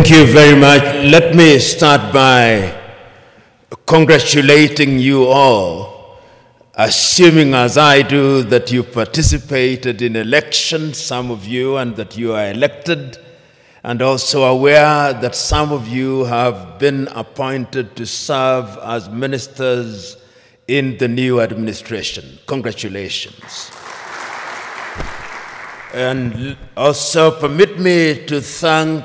Thank you very much. Let me start by congratulating you all, assuming as I do that you participated in elections, some of you, and that you are elected, and also aware that some of you have been appointed to serve as ministers in the new administration. Congratulations. And also permit me to thank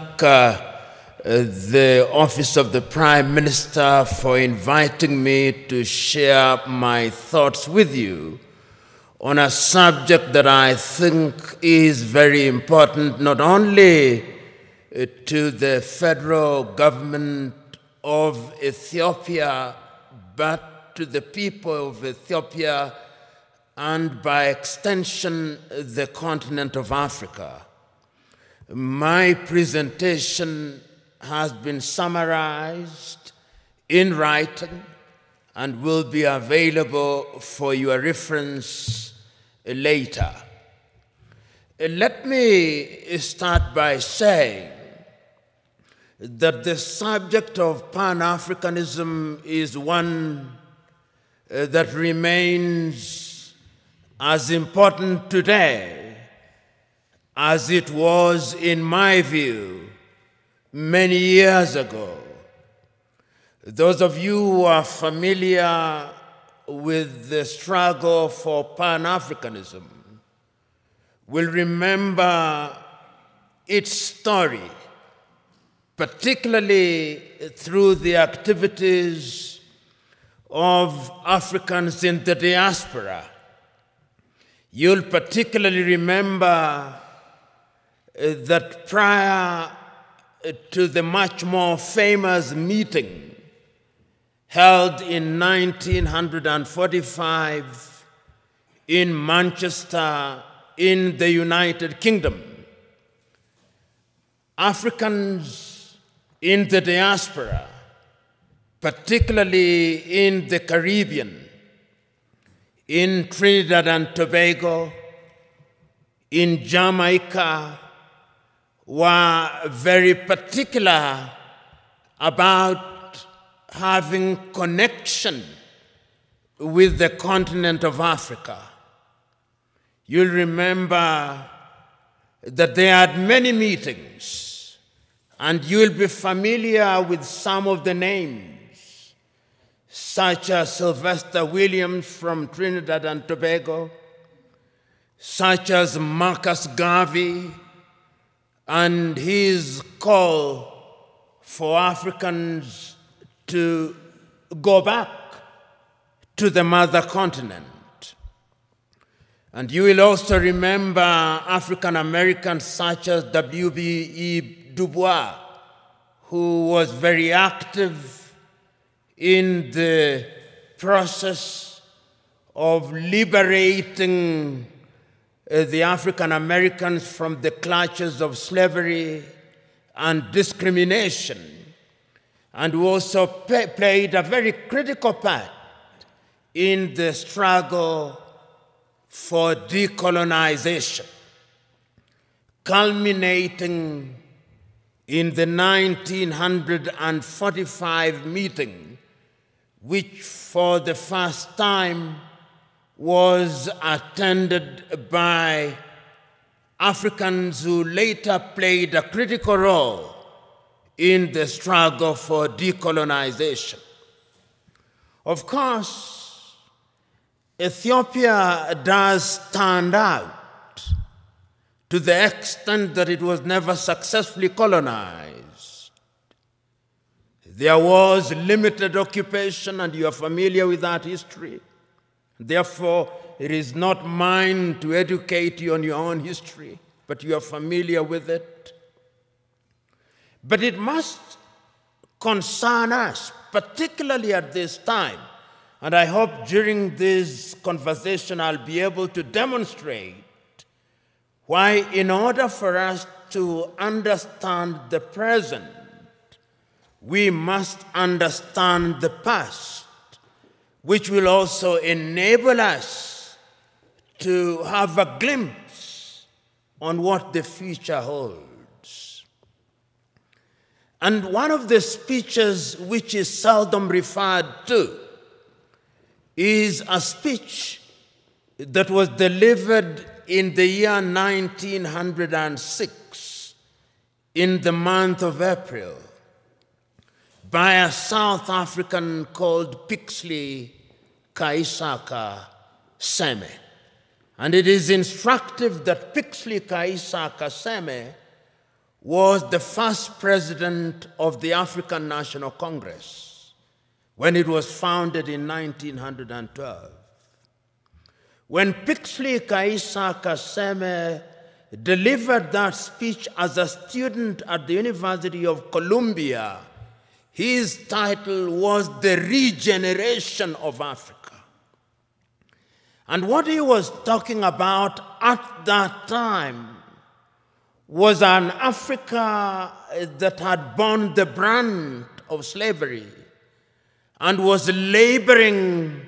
the Office of the Prime Minister for inviting me to share my thoughts with you on a subject that I think is very important, not only to the federal government of Ethiopia, but to the people of Ethiopia and by extension, the continent of Africa. My presentation has been summarized in writing and will be available for your reference later. Let me start by saying that the subject of Pan-Africanism is one that remains as important today as it was, in my view, many years ago. Those of you who are familiar with the struggle for Pan-Africanism will remember its story, particularly through the activities of Africans in the diaspora. You'll particularly remember that prior to the much more famous meeting held in 1945 in Manchester in the United Kingdom, Africans in the diaspora, particularly in the Caribbean, in Trinidad and Tobago, in Jamaica, were very particular about having connection with the continent of Africa. You'll remember that they had many meetings, and you'll be familiar with some of the names, such as Sylvester Williams from Trinidad and Tobago, such as Marcus Garvey and his call for Africans to go back to the mother continent. And you will also remember African Americans such as W.B.E. Du Bois, who was very active in the process of liberating the African Americans from the clutches of slavery and discrimination, and who also played a very critical part in the struggle for decolonization, culminating in the 1945 meeting, which for the first time was attended by Africans who later played a critical role in the struggle for decolonization. Of course, Ethiopia does stand out to the extent that it was never successfully colonized. There was limited occupation, and you are familiar with that history. Therefore, it is not mine to educate you on your own history, but you are familiar with it. But it must concern us, particularly at this time. And I hope during this conversation I'll be able to demonstrate why, in order for us to understand the present, we must understand the past, which will also enable us to have a glimpse on what the future holds. And one of the speeches which is seldom referred to is a speech that was delivered in the year 1906 in the month of April by a South African called Pixley Kaisaka Seme. And it is instructive that Pixley Kaisaka Seme was the first president of the African National Congress when it was founded in 1912. When Pixley Kaisaka Seme delivered that speech as a student at the University of Columbia, his title was The Regeneration of Africa. And what he was talking about at that time was an Africa that had borne the brunt of slavery and was laboring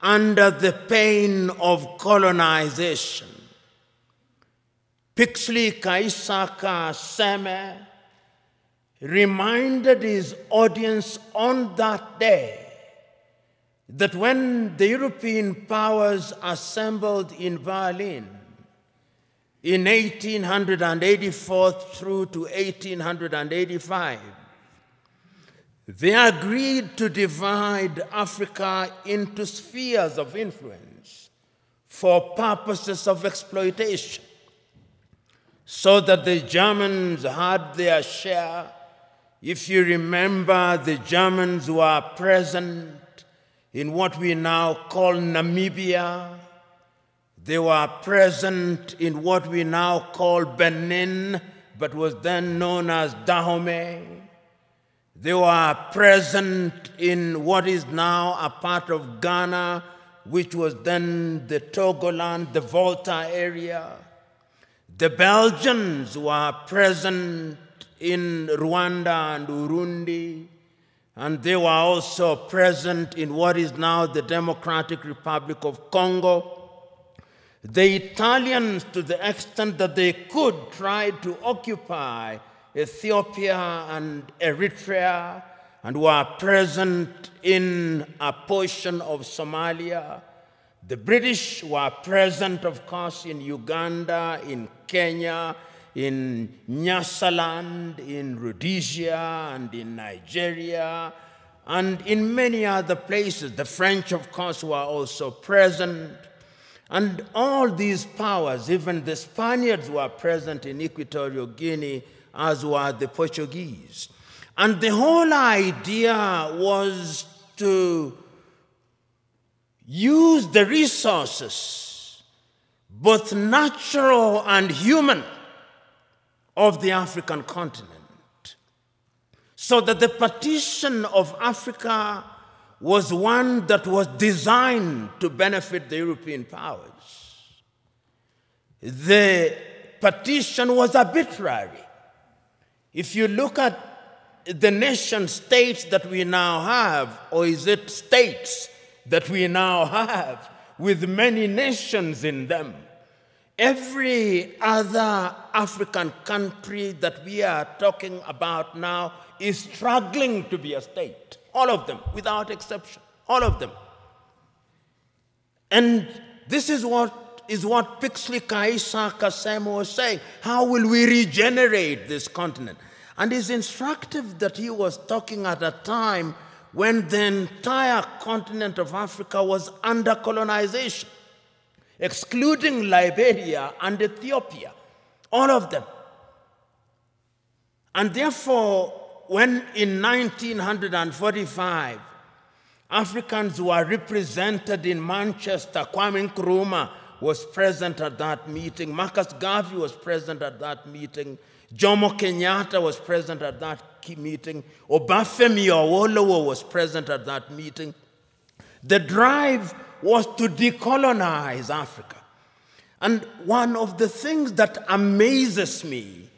under the pain of colonization. Pixley Kaisaka Seme reminded his audience on that day that when the European powers assembled in Berlin in 1884 through to 1885, they agreed to divide Africa into spheres of influence for purposes of exploitation, so that the Germans had their share. If you remember, the Germans were present in what we now call Namibia. They were present in what we now call Benin, but was then known as Dahomey. They were present in what is now a part of Ghana, which was then the Togoland, the Volta area. The Belgians were present in Rwanda and Urundi, and they were also present in what is now the Democratic Republic of Congo. The Italians, to the extent that they could, tried to occupy Ethiopia and Eritrea, and were present in a portion of Somalia. The British were present, of course, in Uganda, in Kenya, in Nyasaland, in Rhodesia, and in Nigeria, and in many other places. The French, of course, were also present. And all these powers, even the Spaniards, were present in Equatorial Guinea, as were the Portuguese. And the whole idea was to use the resources, both natural and human, of the African continent, so that the partition of Africa was one that was designed to benefit the European powers. The partition was arbitrary. If you look at the nation states that we now have, or is it states that we now have, with many nations in them, every other African country that we are talking about now is struggling to be a state. All of them, without exception, all of them. And this is what Pixley Kaisaka Seme was saying. How will we regenerate this continent? And it's instructive that he was talking at a time when the entire continent of Africa was under colonization, excluding Liberia and Ethiopia, all of them. And therefore, when in 1945, Africans were represented in Manchester, Kwame Nkrumah was present at that meeting, Marcus Garvey was present at that meeting, Jomo Kenyatta was present at that meeting, Obafemi Awolowo was present at that meeting. The drive was to decolonize Africa. And one of the things that amazes me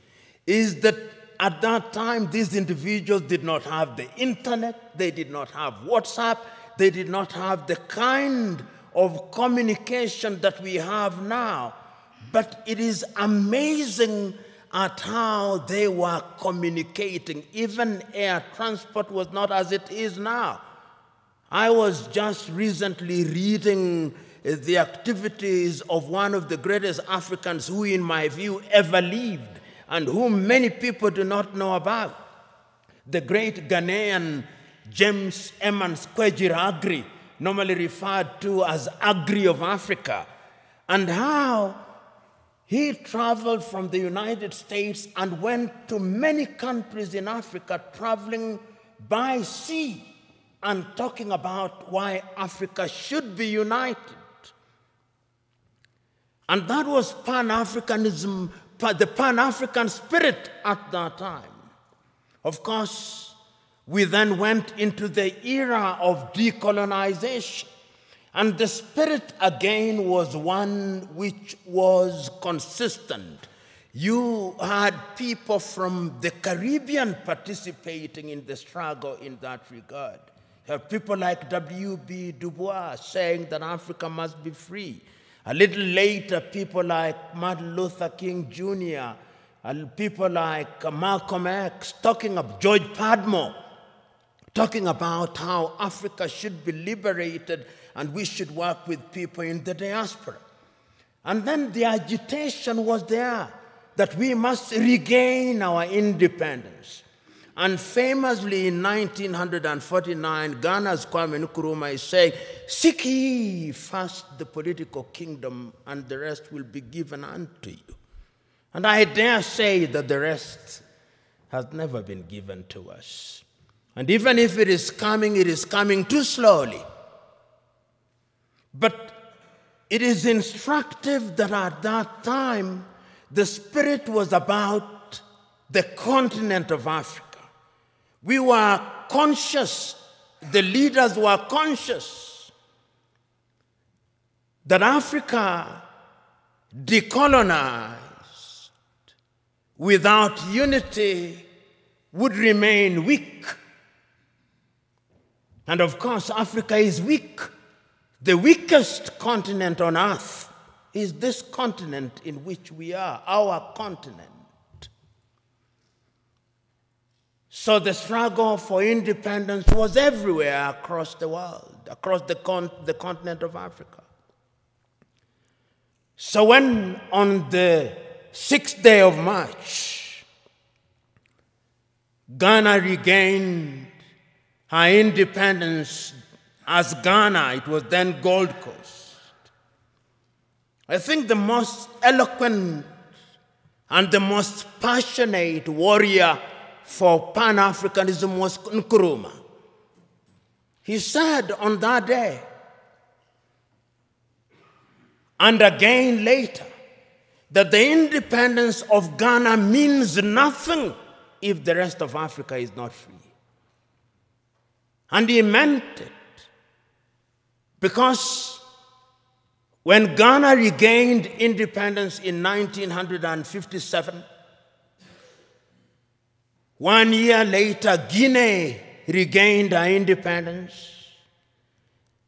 is that at that time, these individuals did not have the internet, they did not have WhatsApp, they did not have the kind of communication that we have now. But it is amazing at how they were communicating. Even air transport was not as it is now. I was just recently reading the activities of one of the greatest Africans who, in my view, ever lived, and whom many people do not know about. The great Ghanaian James Emmons Kwegyir Agri, normally referred to as Agri of Africa, and how he traveled from the United States and went to many countries in Africa, traveling by sea and talking about why Africa should be united. And that was Pan-Africanism, the Pan-African spirit at that time. Of course, we then went into the era of decolonization. And the spirit again was one which was consistent. You had people from the Caribbean participating in the struggle in that regard. You have people like W.B. Du Bois saying that Africa must be free. A little later, people like Martin Luther King Jr., and people like Malcolm X, talking of George Padmore, talking about how Africa should be liberated and we should work with people in the diaspora. And then the agitation was there that we must regain our independence. And famously in 1949, Ghana's Kwame Nkrumah is saying, "Seek ye first the political kingdom, and the rest will be given unto you." And I dare say that the rest has never been given to us. And even if it is coming too slowly. But it is instructive that at that time, the spirit was about the continent of Africa. We were conscious, the leaders were conscious, that Africa decolonized without unity would remain weak. And of course, Africa is weak. The weakest continent on earth is this continent in which we are, our continent. So the struggle for independence was everywhere across the world, across the continent of Africa. So when on the 6th day of March, Ghana regained her independence as Ghana, it was then Gold Coast. I think the most eloquent and the most passionate warrior for Pan-Africanism was Nkrumah. He said on that day, and again later, that the independence of Ghana means nothing if the rest of Africa is not free. And he meant it, because when Ghana regained independence in 1957, 1 year later, Guinea regained her independence.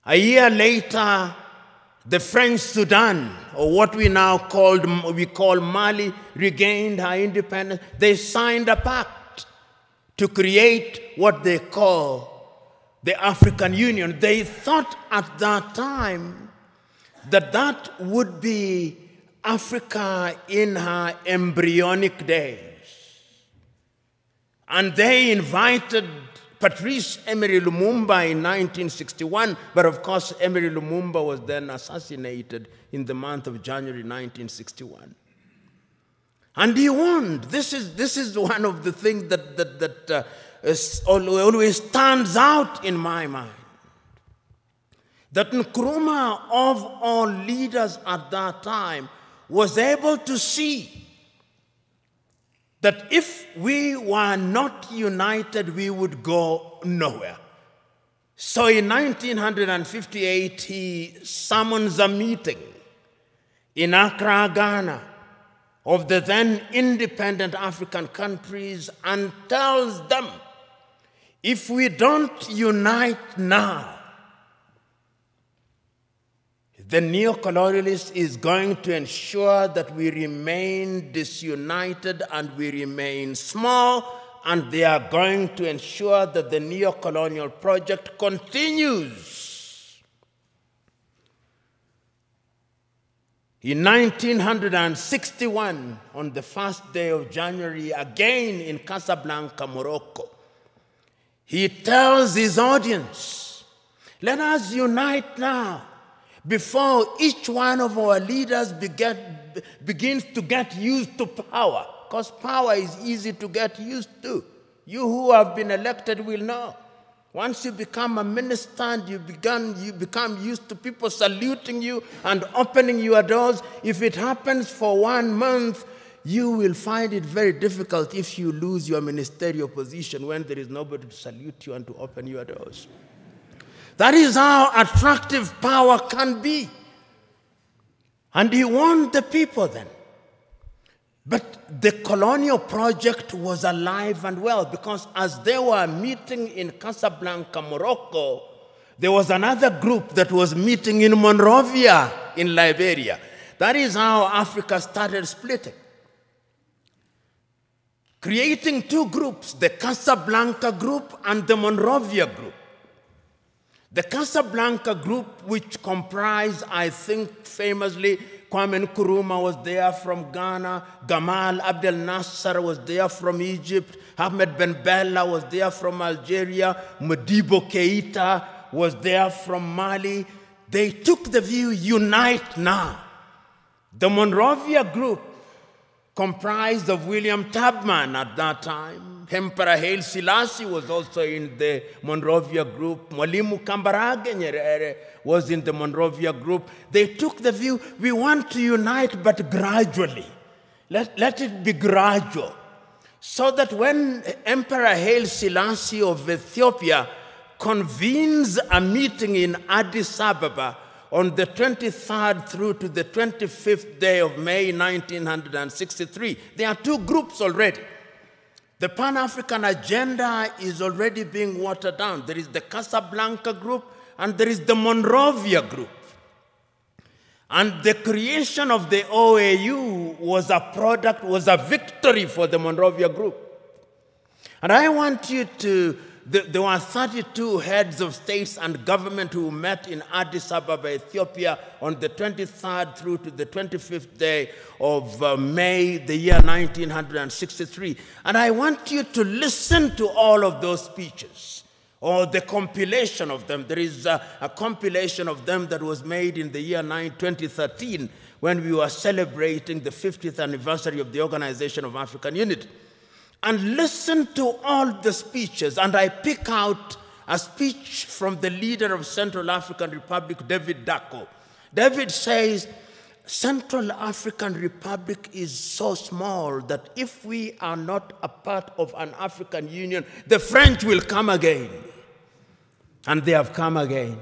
A year later, the French Sudan, or what we now call Mali, regained her independence. They signed a pact to create what they call the African Union. They thought at that time that that would be Africa in her embryonic days. And they invited Patrice Emery Lumumba in 1961, but of course Emery Lumumba was then assassinated in the month of January 1961. And he warned. This is one of the things that always stands out in my mind. That Nkrumah, of all leaders at that time, was able to see that if we were not united, we would go nowhere. So in 1958, he summons a meeting in Accra, Ghana, of the then independent African countries and tells them, if we don't unite now, The neo-colonialist is going to ensure that we remain disunited and we remain small, and they are going to ensure that the neo-colonial project continues. In 1961, on the first day of January, again in Casablanca, Morocco, he tells his audience, let us unite now before each one of our leaders begins to get used to power, because power is easy to get used to. You who have been elected will know. Once you become a minister and you become used to people saluting you and opening your doors, if it happens for 1 month, you will find it very difficult if you lose your ministerial position when there is nobody to salute you and to open your doors. That is how attractive power can be. And he warned the people then. But the colonial project was alive and well, because as they were meeting in Casablanca, Morocco, there was another group that was meeting in Monrovia in Liberia. That is how Africa started splitting, creating two groups, the Casablanca group and the Monrovia group. The Casablanca group, which comprised, I think famously, Kwame Nkrumah was there from Ghana, Gamal Abdel Nasser was there from Egypt, Ahmed Ben Bella was there from Algeria, Modibo Keita was there from Mali. They took the view, unite now. The Monrovia group, comprised of William Tubman at that time. Emperor Haile Selassie was also in the Monrovia group. Mwalimu Kambarage Nyerere was in the Monrovia group. They took the view, we want to unite, but gradually. Let it be gradual. So that when Emperor Haile Selassie of Ethiopia convenes a meeting in Addis Ababa on the 23rd through to the 25th day of May 1963, there are two groups already. The Pan-African agenda is already being watered down. There is the Casablanca group and there is the Monrovia group. And the creation of the OAU was a victory for the Monrovia group. And I want you to, there were 32 heads of states and government who met in Addis Ababa, Ethiopia, on the 23rd through to the 25th day of May, the year 1963. And I want you to listen to all of those speeches, or the compilation of them. There is a compilation of them that was made in the year 2013 when we were celebrating the 50th anniversary of the Organization of African Unity. And listen to all the speeches, and I pick out a speech from the leader of Central African Republic, David Dacko. David says, Central African Republic is so small that if we are not a part of an African Union, the French will come again. And they have come again.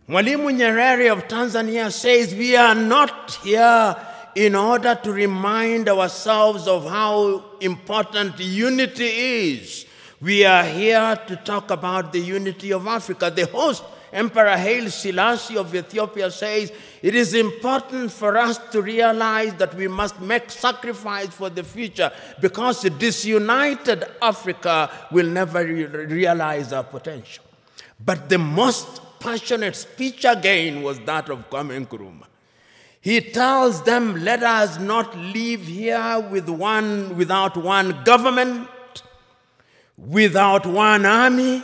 Mwalimu Nyerere of Tanzania says, we are not here in order to remind ourselves of how important unity is. We are here to talk about the unity of Africa. The host, Emperor Haile Selassie of Ethiopia, says, it is important for us to realize that we must make sacrifice for the future, because a disunited Africa will never realize our potential. But the most passionate speech again was that of Kwame Nkrumah. He tells them, let us not live here without one government, without one army,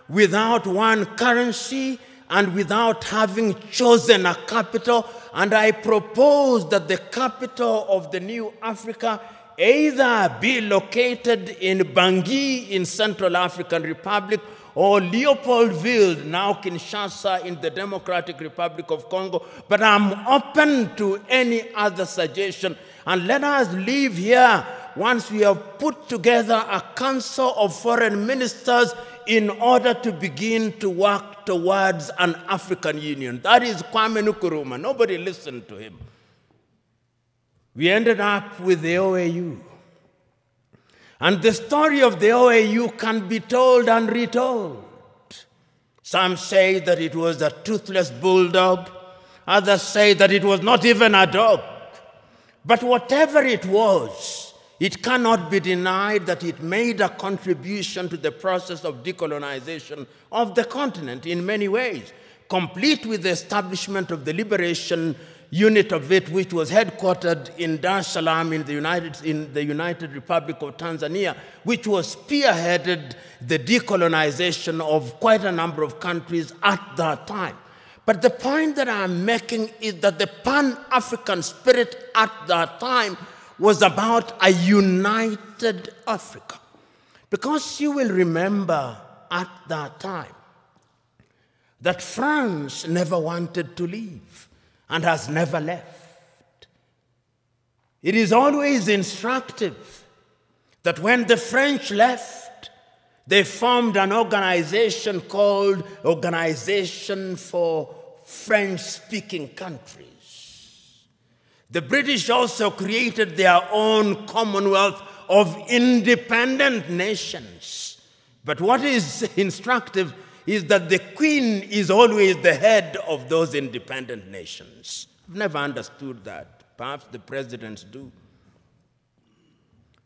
without one currency, and without having chosen a capital. And I propose that the capital of the new Africa either be located in Bangui in Central African Republic, or Leopoldville, now Kinshasa, in the Democratic Republic of Congo. But I'm open to any other suggestion. And let us live here once we have put together a council of foreign ministers in order to begin to work towards an African Union. That is Kwame Nkrumah. Nobody listened to him. We ended up with the OAU. And the story of the OAU can be told and retold. Some say that it was a toothless bulldog. Others say that it was not even a dog. But whatever it was, it cannot be denied that it made a contribution to the process of decolonization of the continent in many ways, complete with the establishment of the liberation unit of it, which was headquartered in Dar es Salaam in the United Republic of Tanzania, which was spearheaded the decolonization of quite a number of countries at that time. But the point that I'm making is that the Pan-African spirit at that time was about a united Africa. Because you will remember at that time that France never wanted to leave and has never left. It is always instructive that when the French left, they formed an organization called Organization for French-Speaking Countries. The British also created their own Commonwealth of independent nations. But what is instructive is that the Queen is always the head of those independent nations. I've never understood that. Perhaps the presidents do.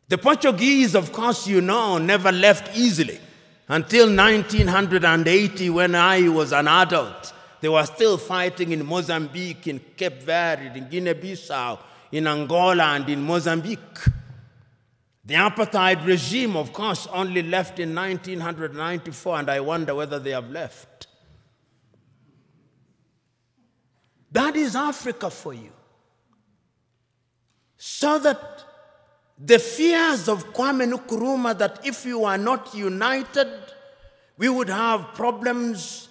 The Portuguese, of course, you know, never left easily. Until 1980, when I was an adult, they were still fighting in Mozambique, in Cape Verde, in Guinea-Bissau, in Angola, and in Mozambique. The apartheid regime, of course, only left in 1994, and I wonder whether they have left. That is Africa for you. So that the fears of Kwame Nkrumah that if you are not united, we would have problems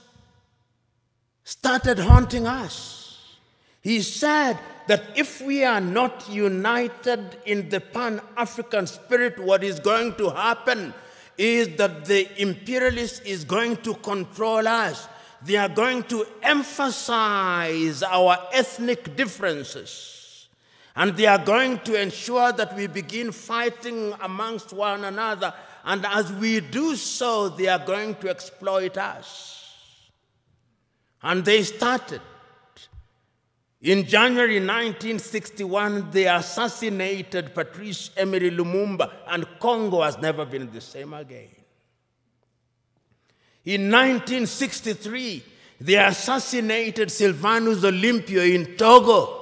started haunting us. He said that if we are not united in the Pan-African spirit, what is going to happen is that the imperialist is going to control us. They are going to emphasize our ethnic differences. And they are going to ensure that we begin fighting amongst one another. And as we do so, they are going to exploit us. And they started. In January 1961, they assassinated Patrice Emery Lumumba, and Congo has never been the same again. In 1963, they assassinated Sylvanus Olympio in Togo,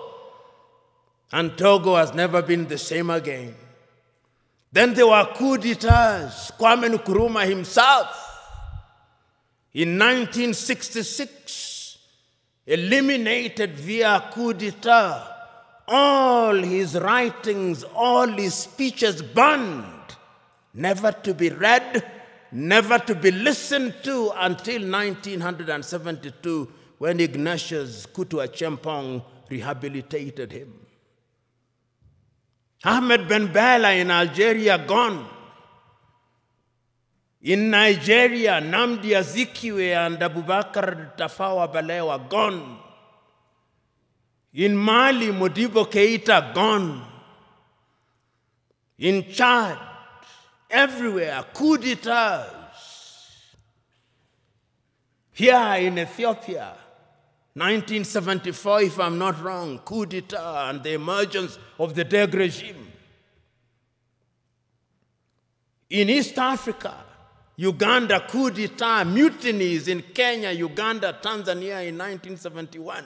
and Togo has never been the same again. Then there were coup d'etats. Kwame Nkrumah himself, in 1966, eliminated via coup d'etat, all his writings, all his speeches banned, never to be read, never to be listened to until 1972, when Ignatius Kutu Acheampong rehabilitated him. Ahmed Ben Bella in Algeria, gone. In Nigeria, Nnamdi Azikiwe and Abubakar Tafawa Balewa, gone. In Mali, Modibo Keita, gone. In Chad, everywhere, coup d'etats. Here in Ethiopia, 1974, if I'm not wrong, coup d'etat and the emergence of the Deg regime. In East Africa, Uganda, coup d'etat, mutinies in Kenya, Uganda, Tanzania in 1971.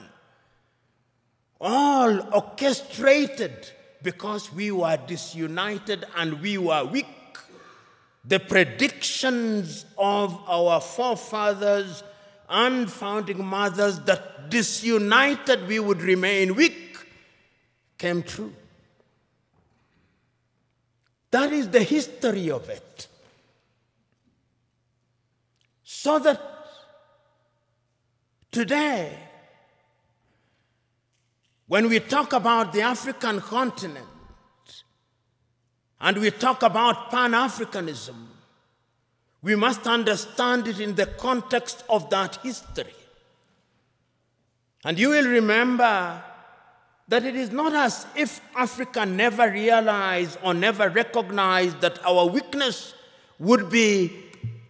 All orchestrated because we were disunited and we were weak. The predictions of our forefathers and founding mothers that disunited we would remain weak came true. That is the history of it. So that today, when we talk about the African continent and we talk about Pan-Africanism, we must understand it in the context of that history. And you will remember that it is not as if Africa never realized or never recognized that our weakness would be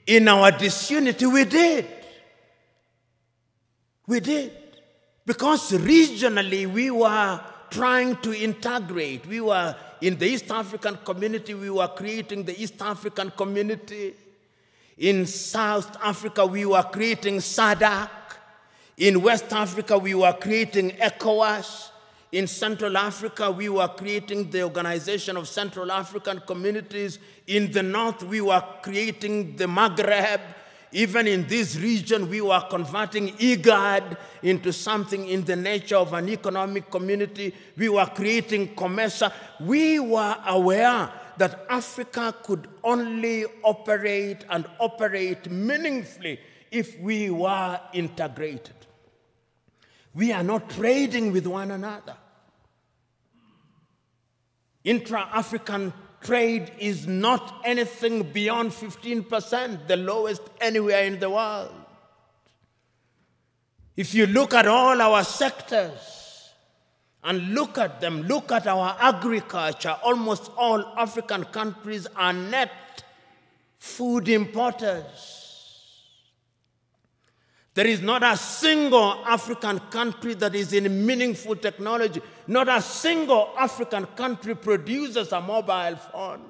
in our disunity. We did. We did. Because regionally we were trying to integrate. We were in the East African community, we were creating the East African community. In South Africa, we were creating SADC. In West Africa, we were creating ECOWAS. In Central Africa, we were creating the Organization of Central African Communities. In the North, we were creating the Maghreb. Even in this region, we were converting IGAD into something in the nature of an economic community. We were creating COMESA. We were aware that Africa could only operate and operate meaningfully if we were integrated. We are not trading with one another. Intra-African trade is not anything beyond 15%, the lowest anywhere in the world. If you look at all our sectors and look at them, look at our agriculture, almost all African countries are net food importers. There is not a single African country that is in meaningful technology. Not a single African country produces a mobile phone.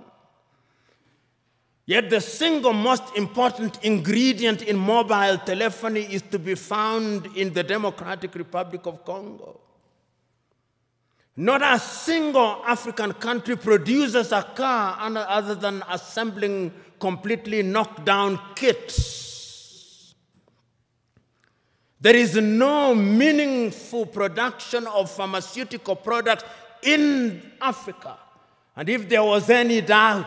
Yet the single most important ingredient in mobile telephony is to be found in the Democratic Republic of Congo. Not a single African country produces a car other than assembling completely knocked down kits. There is no meaningful production of pharmaceutical products in Africa. And if there was any doubt,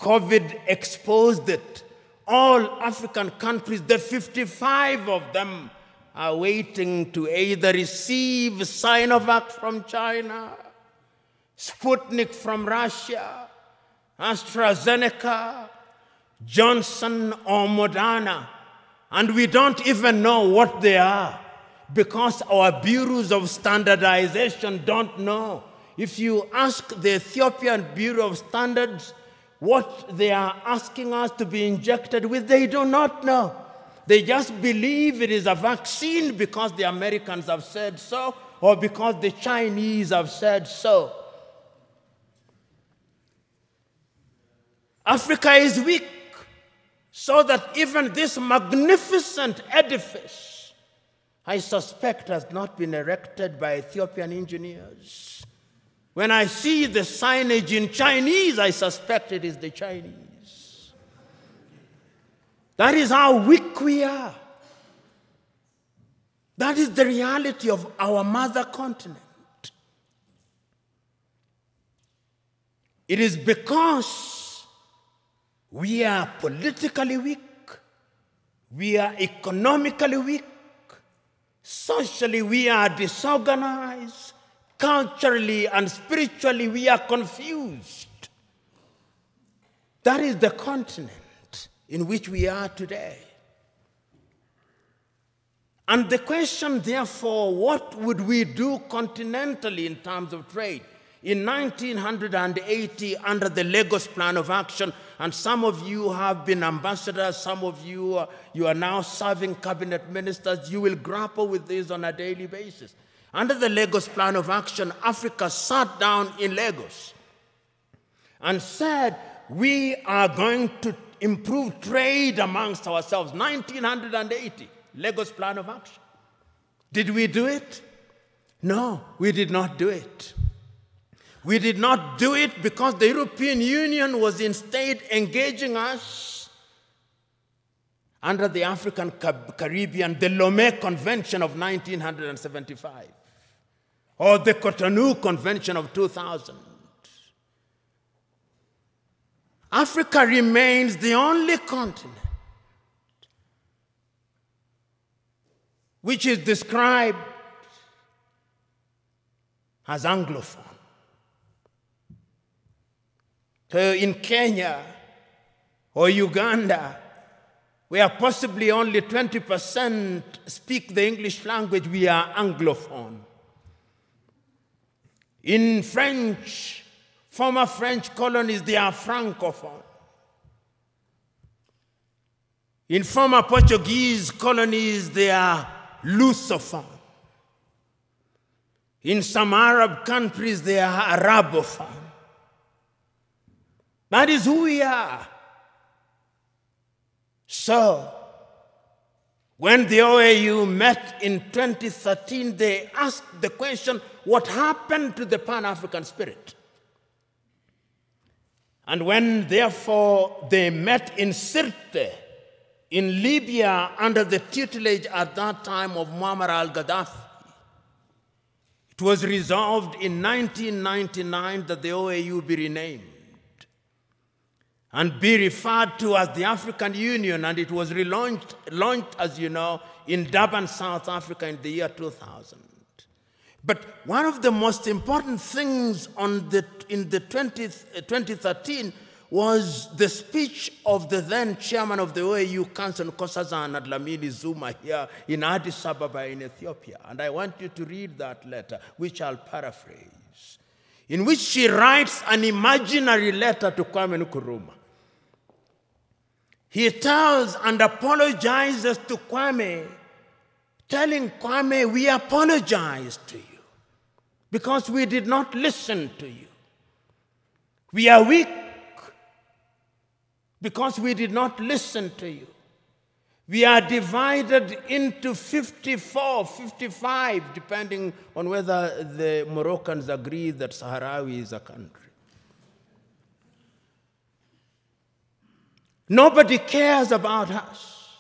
COVID exposed it. All African countries, the 55 of them, are waiting to either receive Sinovac from China, Sputnik from Russia, AstraZeneca, Johnson or Moderna. And we don't even know what they are because our bureaus of standardization don't know. If you ask the Ethiopian Bureau of Standards what they are asking us to be injected with, they do not know. They just believe it is a vaccine because the Americans have said so or because the Chinese have said so. Africa is weak. So that even this magnificent edifice, I suspect, has not been erected by Ethiopian engineers. When I see the signage in Chinese, I suspect it is the Chinese. That is how weak we are. That is the reality of our mother continent. It is because we are politically weak, we are economically weak, socially we are disorganized, culturally and spiritually we are confused. That is the continent in which we are today. And the question, therefore, what would we do continentally in terms of trade? In 1980, under the Lagos Plan of Action, and some of you have been ambassadors, some of you are now serving cabinet ministers, you will grapple with this on a daily basis. Under the Lagos Plan of Action, Africa sat down in Lagos and said, we are going to improve trade amongst ourselves. 1980, Lagos Plan of Action. Did we do it? No, we did not do it. We did not do it because the European Union was instead engaging us under the African Caribbean, the Lomé Convention of 1975, or the Cotonou Convention of 2000. Africa remains the only continent which is described as Anglophone. So in Kenya or Uganda, where possibly only 20% speak the English language, we are Anglophone. In French, former French colonies, they are Francophone. In former Portuguese colonies, they are Lusophone. In some Arab countries, they are Arabophone. That is who we are. So, when the OAU met in 2013, they asked the question, what happened to the Pan-African spirit? And when, therefore, they met in Sirte, in Libya, under the tutelage at that time of Muammar al-Gaddafi, it was resolved in 1999 that the OAU be renamed and be referred to as the African Union, and it was launched, as you know, in Durban, South Africa in the year 2000. But one of the most important things in 2013 was the speech of the then chairman of the OAU Council, Nkosazana Dlamini Zuma, here in Addis Ababa in Ethiopia. And I want you to read that letter, which I'll paraphrase, in which she writes an imaginary letter to Kwame Nkrumah. He tells and apologizes to Kwame, telling Kwame, we apologize to you because we did not listen to you. We are weak because we did not listen to you. We are divided into 54, 55, depending on whether the Moroccans agree that Sahrawi is a country. Nobody cares about us.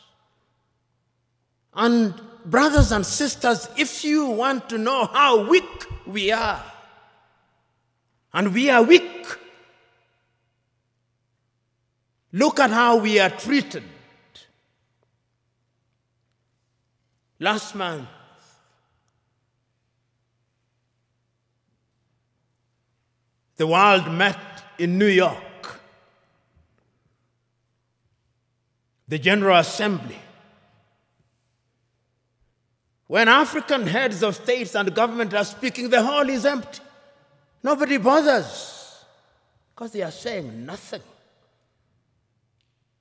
And brothers and sisters, if you want to know how weak we are, and we are weak, look at how we are treated. Last month, the world met in New York. The General Assembly. When African heads of states and government are speaking, the hall is empty. Nobody bothers because they are saying nothing.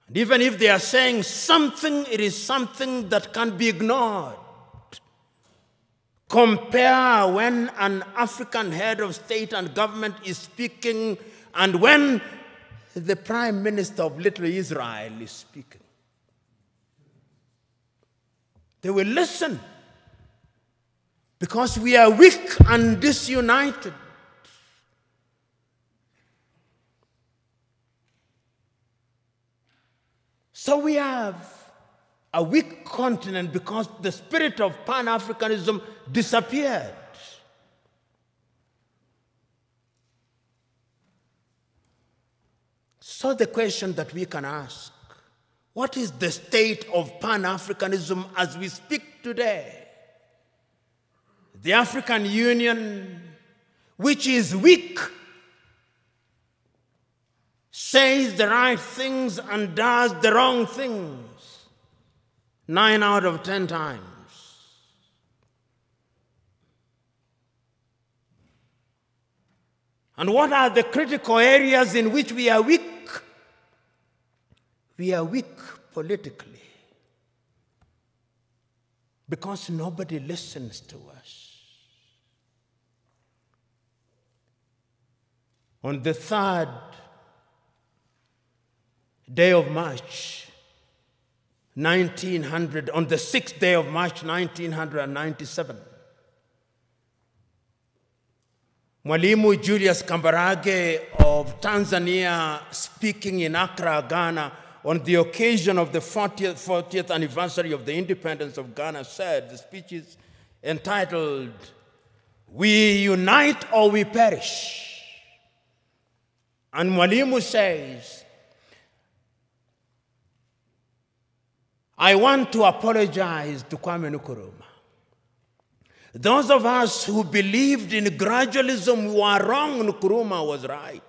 And even if they are saying something, it is something that can be ignored. Compare when an African head of state and government is speaking and when the Prime Minister of Little Israel is speaking. They will listen because we are weak and disunited. So we have a weak continent because the spirit of Pan-Africanism disappeared. So the question that we can ask, what is the state of Pan-Africanism as we speak today? The African Union, which is weak, says the right things and does the wrong things 9 out of 10 times. And what are the critical areas in which we are weak? We are weak politically because nobody listens to us. On the 3rd day of March, 1900, on the 6th day of March, 1997, Mwalimu Julius Kambarage of Tanzania, speaking in Accra, Ghana, on the occasion of the 40th anniversary of the independence of Ghana, said, the speech is entitled, "We Unite or We Perish." And Mwalimu says, I want to apologize to Kwame Nkrumah. Those of us who believed in gradualism were wrong. Nkrumah was right.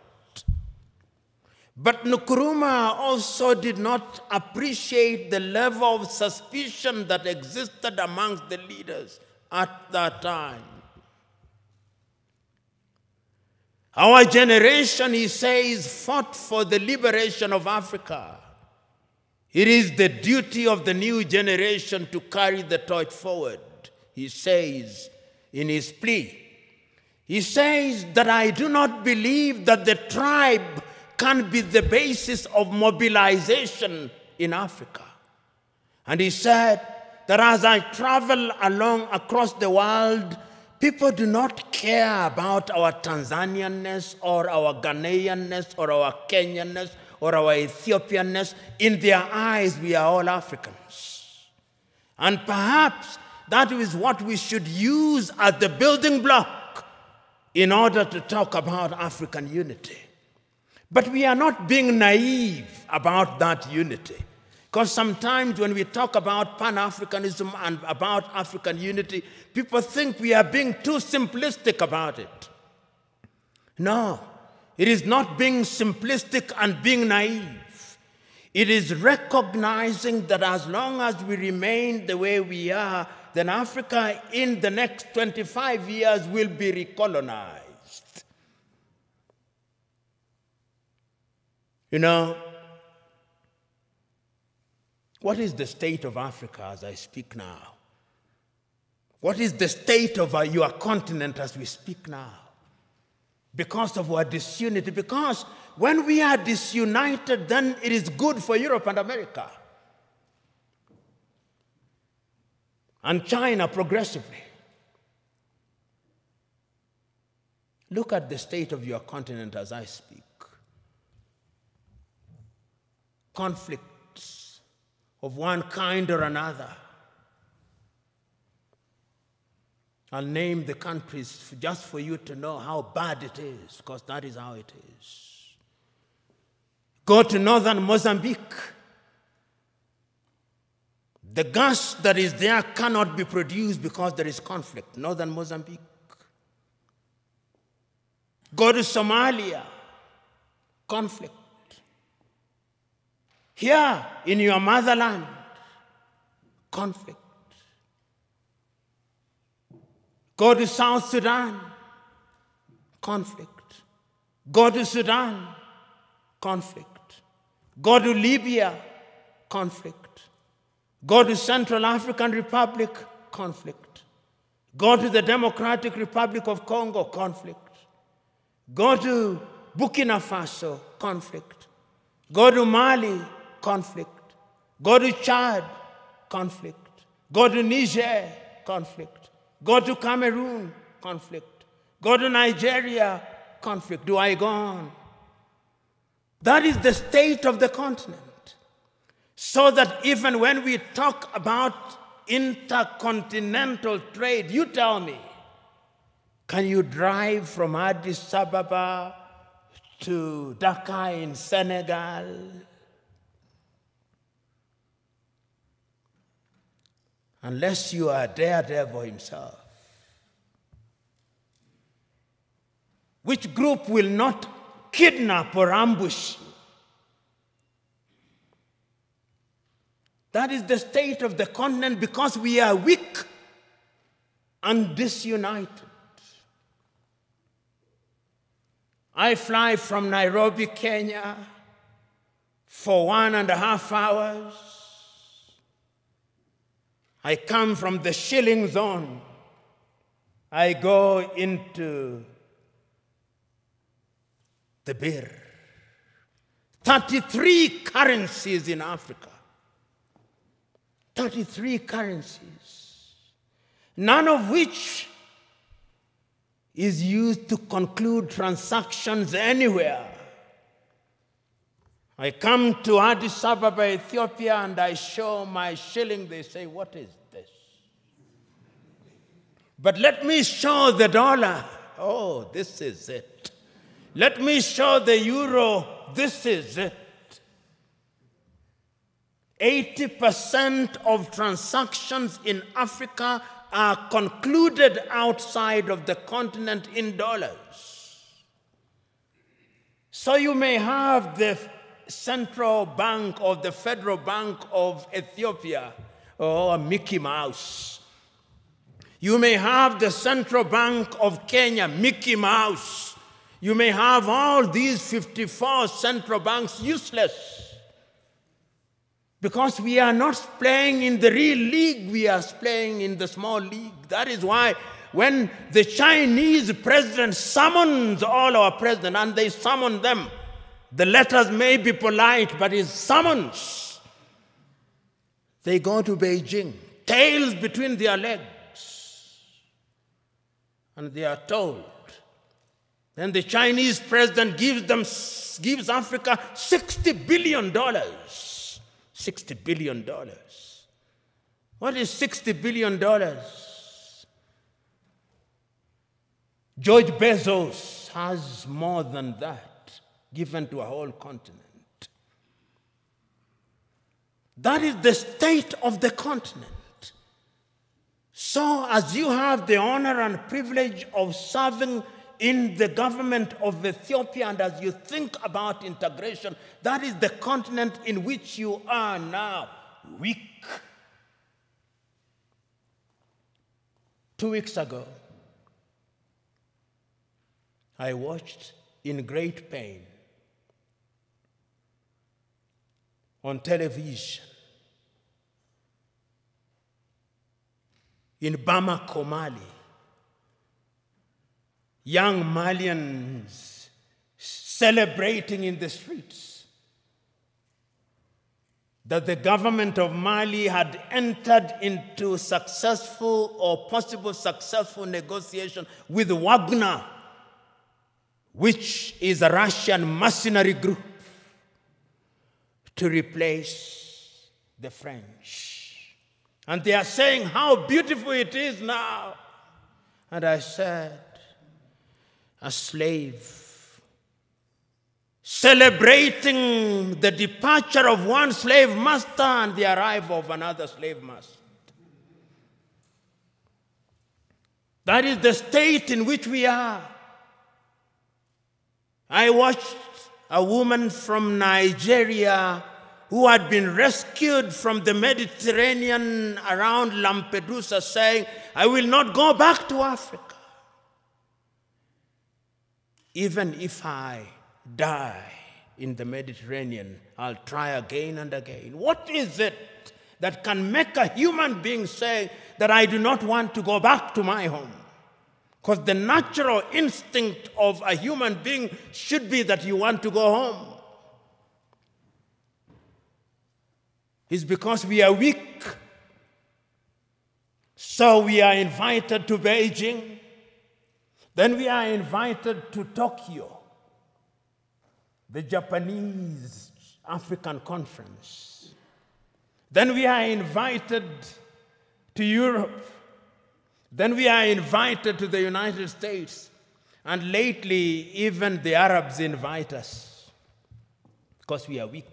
But Nkrumah also did not appreciate the level of suspicion that existed amongst the leaders at that time. Our generation, he says, fought for the liberation of Africa. It is the duty of the new generation to carry the torch forward, he says in his plea. He says that I do not believe that the tribe can be the basis of mobilization in Africa. And he said that as I travel along across the world, people do not care about our Tanzanianness or our Ghanaianness or our Kenyanness or our Ethiopianness. In their eyes, we are all Africans. And perhaps that is what we should use as the building block in order to talk about African unity. But we are not being naive about that unity. Because sometimes when we talk about Pan-Africanism and about African unity, people think we are being too simplistic about it. No, it is not being simplistic and being naive. It is recognizing that as long as we remain the way we are, then Africa in the next 25 years will be recolonized. You know, what is the state of Africa as I speak now? What is the state of your continent as we speak now? Because of our disunity. Because when we are disunited, then it is good for Europe and America. And China progressively. Look at the state of your continent as I speak. Conflicts of one kind or another. I'll name the countries just for you to know how bad it is, because that is how it is. Go to northern Mozambique. The gas that is there cannot be produced because there is conflict. Northern Mozambique. Go to Somalia. Conflict. Here in your motherland, conflict. Go to South Sudan, conflict. Go to Sudan, conflict. Go to Libya, conflict. Go to Central African Republic, conflict. Go to the Democratic Republic of Congo, conflict. Go to Burkina Faso, conflict. Go to Mali, conflict. Go to Chad, conflict. Go to Niger, conflict. Go to Cameroon, conflict. Go to Nigeria, conflict. Do I go on? That is the state of the continent. So that even when we talk about intercontinental trade, you tell me, can you drive from Addis Ababa to Dakar in Senegal? Unless you are Daredevil himself. Which group will not kidnap or ambush you? That is the state of the continent because we are weak and disunited. I fly from Nairobi, Kenya for 1.5 hours. I come from the shilling zone. I go into the birr. 33 currencies in Africa. 33 currencies. None of which is used to conclude transactions anywhere. I come to Addis Ababa, Ethiopia, and I show my shilling. They say, what is this? But let me show the dollar. Oh, this is it. Let me show the euro. This is it. 80% of transactions in Africa are concluded outside of the continent in dollars. So you may have the Central Bank or the Federal Bank of Ethiopia, or Mickey Mouse. You may have the Central Bank of Kenya, Mickey Mouse. You may have all these 54 central banks useless. Because we are not playing in the real league, we are playing in the small league. That is why when the Chinese president summons all our presidents, and they summon them, the letters may be polite, but it's summons. They go to Beijing, tails between their legs, and they are told. Then the Chinese president gives Africa $60 billion. $60 billion. What is $60 billion? George Bezos has more than that given to a whole continent. That is the state of the continent. So as you have the honor and privilege of serving in the government of Ethiopia, and as you think about integration, that is the continent in which you are now weak. 2 weeks ago, I watched in great pain on television in Bamako, Mali, young Malians celebrating in the streets that the government of Mali had entered into successful or possible successful negotiation with Wagner, which is a Russian mercenary group, to replace the French. And they are saying how beautiful it is now. And I said, a slave celebrating the departure of one slave master and the arrival of another slave master. That is the state in which we are. I watched a woman from Nigeria who had been rescued from the Mediterranean around Lampedusa saying, I will not go back to Africa. Even if I die in the Mediterranean, I'll try again and again. What is it that can make a human being say that I do not want to go back to my home? Because the natural instinct of a human being should be that you want to go home. It's because we are weak. So we are invited to Beijing. Then we are invited to Tokyo, the Japanese African Conference. Then we are invited to Europe. Then we are invited to the United States. And lately, even the Arabs invite us because we are weak.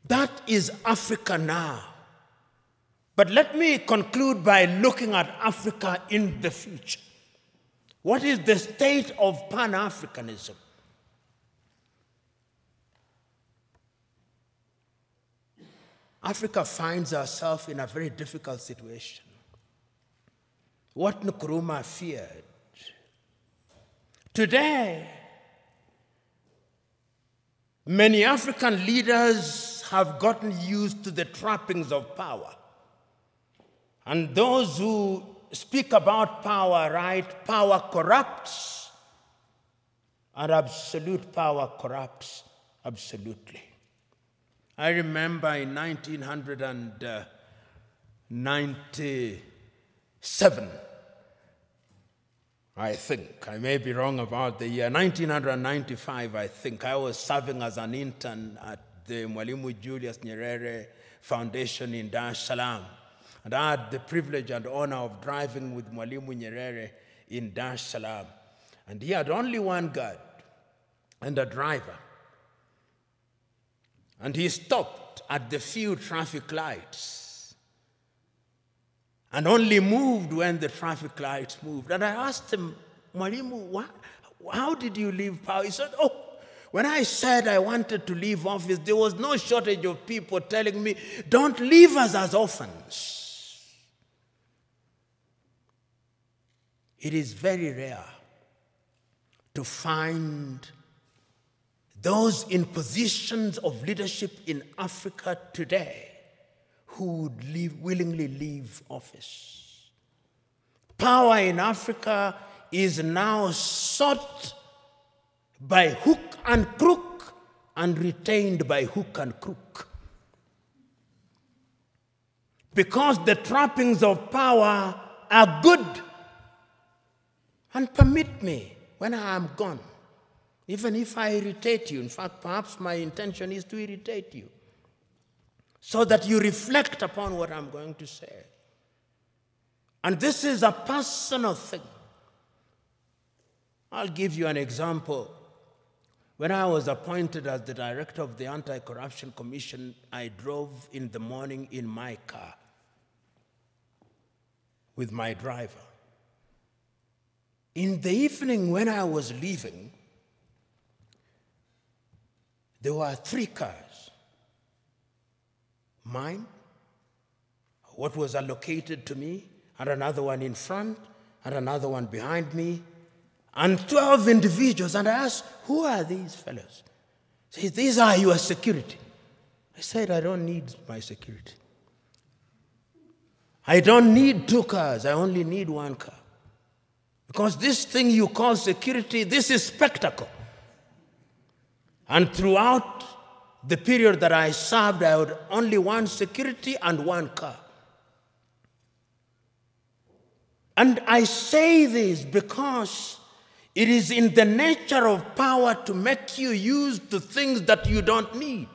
That is Africa now. But let me conclude by looking at Africa in the future. What is the state of Pan-Africanism? Africa finds herself in a very difficult situation. What Nkrumah feared. Today, many African leaders have gotten used to the trappings of power. And those who speak about power, right? Power corrupts, and absolute power corrupts absolutely. I remember in 1997, I think, I may be wrong about the year, 1995, I think, I was serving as an intern at the Mwalimu Julius Nyerere Foundation in Dar es Salaam. And I had the privilege and honor of driving with Mwalimu Nyerere in Dar es Salaam. And he had only one guard and a driver. And he stopped at the few traffic lights and only moved when the traffic lights moved. And I asked him, Mwalimu, how did you leave power? He said, when I said I wanted to leave office, there was no shortage of people telling me, don't leave us as orphans. It is very rare to find those in positions of leadership in Africa today who would willingly leave office. Power in Africa is now sought by hook and crook and retained by hook and crook. Because the trappings of power are good. And permit me, when I am gone, even if I irritate you, in fact, perhaps my intention is to irritate you, so that you reflect upon what I'm going to say. And this is a personal thing. I'll give you an example. When I was appointed as the director of the Anti-Corruption Commission, I drove in the morning in my car with my driver. In the evening when I was leaving, there were 3 cars. Mine, what was allocated to me, and another one in front, and another one behind me, and 12 individuals. And I asked, who are these fellows? He said, these are your security. I said, I don't need my security. I don't need 2 cars, I only need 1 car. Because this thing you call security, this is spectacle. And throughout the period that I served, I had only 1 security and 1 car. And I say this because it is in the nature of power to make you use to things that you don't need.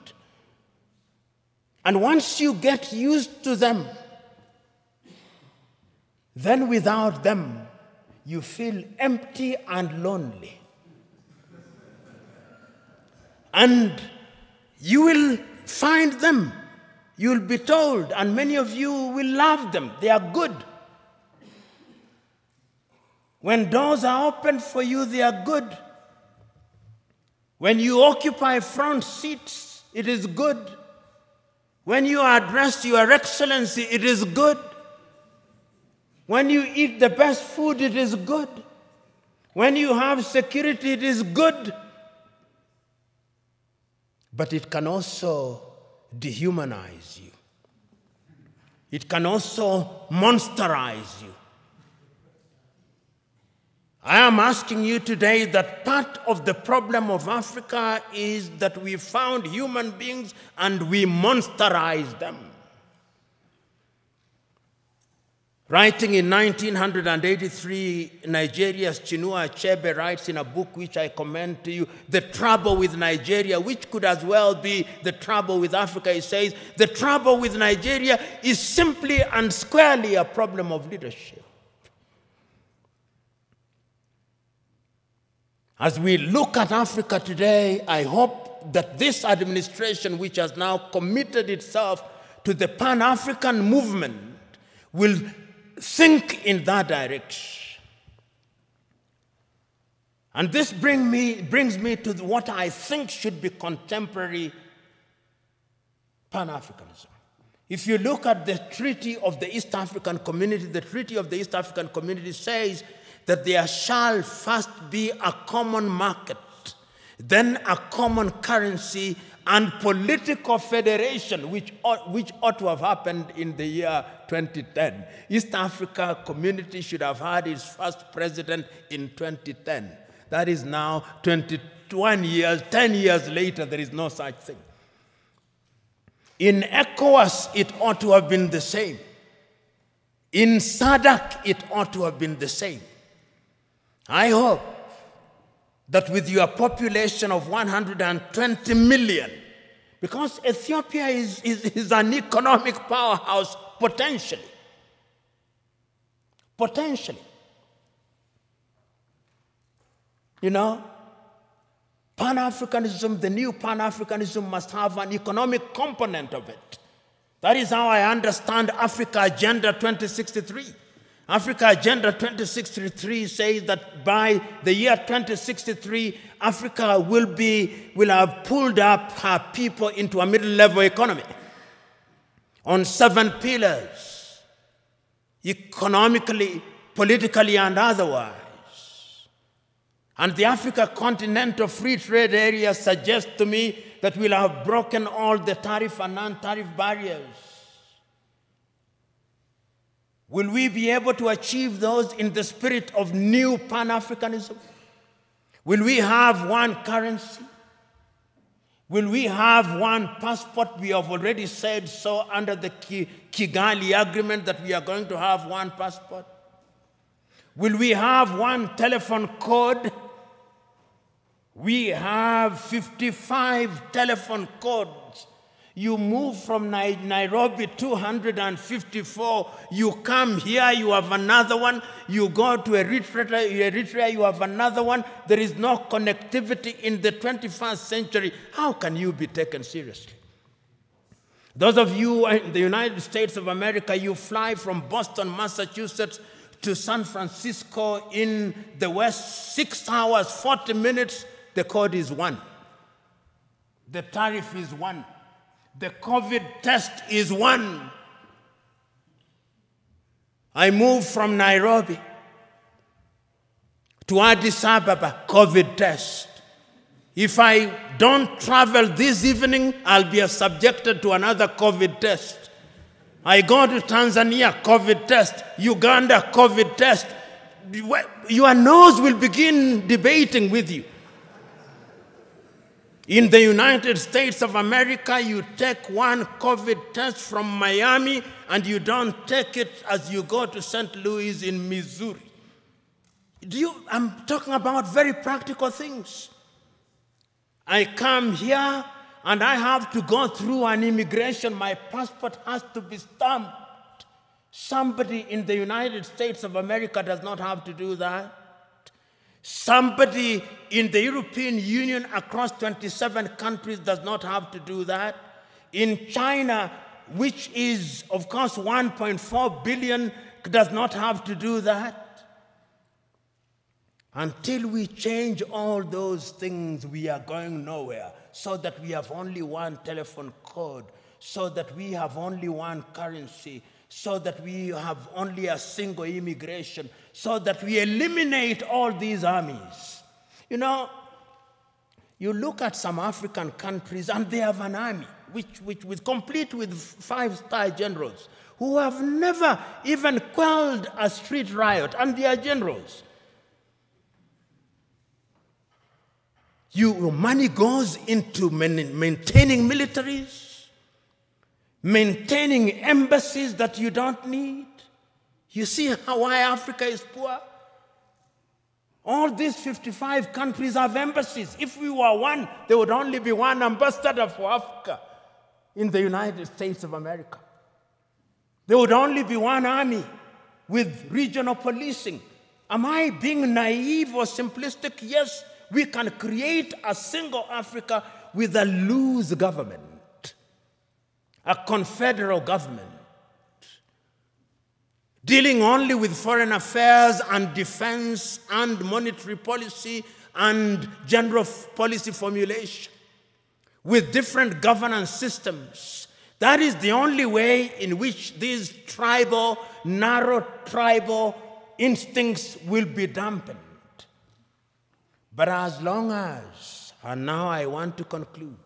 And once you get used to them, then without them, you feel empty and lonely. And you will find them. You will be told, and many of you will love them. They are good. When doors are opened for you, they are good. When you occupy front seats, it is good. When you address Your Excellency, it is good. When you eat the best food, it is good. When you have security, it is good. But it can also dehumanize you. It can also monsterize you. I am asking you today that part of the problem of Africa is that we found human beings and we monsterize them. Writing in 1983, Nigeria's Chinua Achebe writes in a book which I commend to you, The Trouble with Nigeria, which could as well be the trouble with Africa. He says, the trouble with Nigeria is simply and squarely a problem of leadership. As we look at Africa today, I hope that this administration, which has now committed itself to the Pan-African movement, will think in that direction. And this brings me to what I think should be contemporary Pan-Africanism. If you look at the Treaty of the East African Community, the Treaty of the East African Community says that there shall first be a common market, then a common currency, and political federation, which ought to have happened in the year 2010. East Africa Community should have had its first president in 2010. That is now 21 years, 10 years later, there is no such thing. In ECOWAS, it ought to have been the same. In SADC, it ought to have been the same. I hope that with your population of 120 million, because Ethiopia is an economic powerhouse potentially. Potentially. You know, Pan-Africanism, the new Pan-Africanism must have an economic component of it. That is how I understand Africa Agenda 2063. Africa Agenda 2063 says that by the year 2063, Africa will have pulled up her people into a middle-level economy on 7 pillars, economically, politically, and otherwise. And the Africa Continental Free Trade Area suggests to me that we'll have broken all the tariff and non-tariff barriers. Will we be able to achieve those in the spirit of new Pan-Africanism? Will we have one currency? Will we have one passport? We have already said so under the Kigali Agreement that we are going to have one passport. Will we have one telephone code? We have 55 telephone codes. You move from Nairobi 254, you come here, you have another one, you go to Eritrea, you have another one. There is no connectivity in the 21st century. How can you be taken seriously? Those of you in the United States of America, you fly from Boston, Massachusetts to San Francisco in the West, 6 hours, 40 minutes, the code is 1. The tariff is 1. The COVID test is 1. I moved from Nairobi to Addis Ababa, COVID test. If I don't travel this evening, I'll be subjected to another COVID test. I go to Tanzania, COVID test. Uganda, COVID test. Your nose will begin debating with you. In the United States of America, you take one COVID test from Miami and you don't take it as you go to St. Louis in Missouri. I'm talking about very practical things. I come here and I have to go through an immigration. My passport has to be stamped. Somebody in the United States of America does not have to do that. Somebody in the European Union across 27 countries does not have to do that. In China, which is, of course, 1.4 billion, does not have to do that. Until we change all those things, we are going nowhere, so that we have only one telephone code, so that we have only one currency, so that we have only a single immigration, so that we eliminate all these armies. You know, you look at some African countries and they have an army, which complete with 5-star generals, who have never even quelled a street riot, and they are generals. Your money goes into maintaining militaries, maintaining embassies that you don't need. You see why Africa is poor? All these 55 countries have embassies. If we were one, there would only be one ambassador for Africa in the United States of America. There would only be one army with regional policing. Am I being naive or simplistic? Yes, we can create a single Africa with a loose government. A confederal government, dealing only with foreign affairs and defense and monetary policy and general policy formulation, with different governance systems. That is the only way in which these narrow tribal instincts will be dampened. But as long as, and now I want to conclude,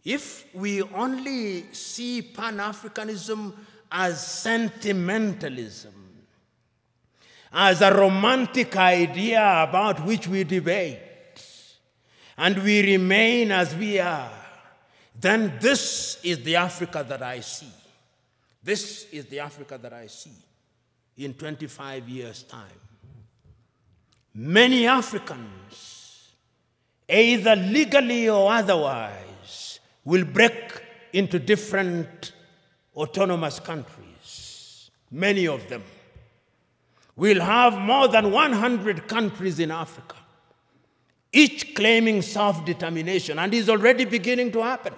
if we only see Pan-Africanism as sentimentalism, as a romantic idea about which we debate, and we remain as we are, then this is the Africa that I see. This is the Africa that I see in 25 years' time. Many Africans, either legally or otherwise, will break into different autonomous countries, many of them. We'll have more than 100 countries in Africa, each claiming self-determination, and is already beginning to happen.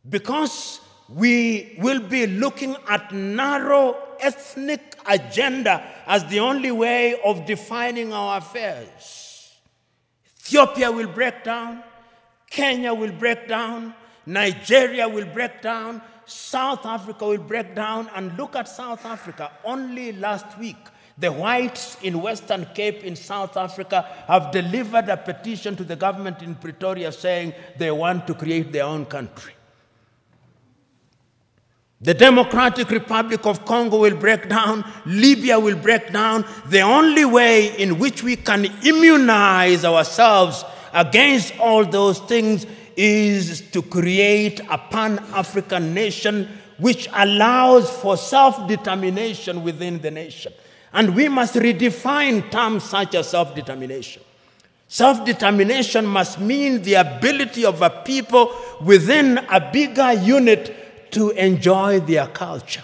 Because we will be looking at narrow ethnic agenda as the only way of defining our affairs. Ethiopia will break down, Kenya will break down, Nigeria will break down, South Africa will break down. And look at South Africa. Only last week, The whites in Western Cape in South Africa have delivered a petition to the government in Pretoria saying they want to create their own country. The Democratic Republic of Congo will break down. Libya will break down. The only way in which we can immunize ourselves against all those things is to create a Pan-African nation which allows for self-determination within the nation. And we must redefine terms such as self-determination. Self-determination must mean the ability of a people within a bigger unit to enjoy their culture,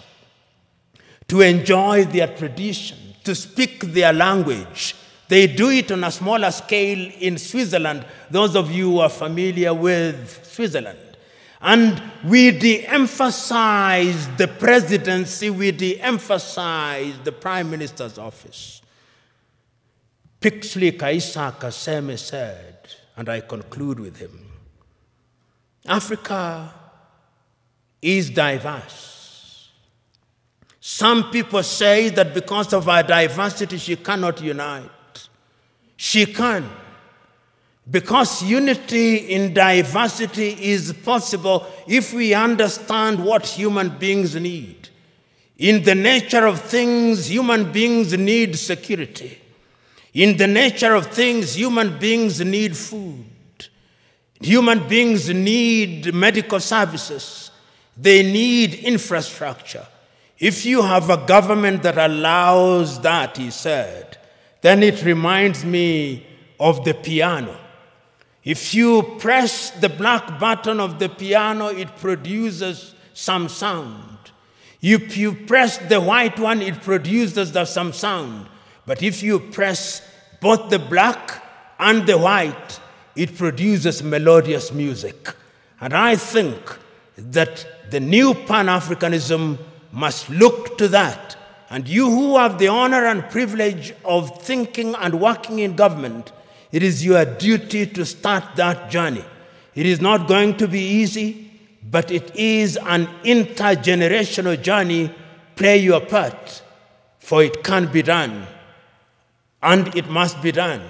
to enjoy their tradition, to speak their language. They do it on a smaller scale in Switzerland, those of you who are familiar with Switzerland. And we de-emphasize the presidency, we de-emphasize the prime minister's office. Pixley Kaisa Kaseme said, and I conclude with him, Africa is diverse. Some people say that because of our diversity, she cannot unite. She can. Because unity in diversity is possible if we understand what human beings need. In the nature of things, human beings need security. In the nature of things, human beings need food. Human beings need medical services. They need infrastructure. If you have a government that allows that, he said, then it reminds me of the piano. If you press the black button of the piano, it produces some sound. If you press the white one, it produces some sound. But if you press both the black and the white, it produces melodious music. And I think that the new Pan-Africanism must look to that. And you who have the honor and privilege of thinking and working in government, it is your duty to start that journey. It is not going to be easy, but it is an intergenerational journey. Play your part, for it can be done, and it must be done.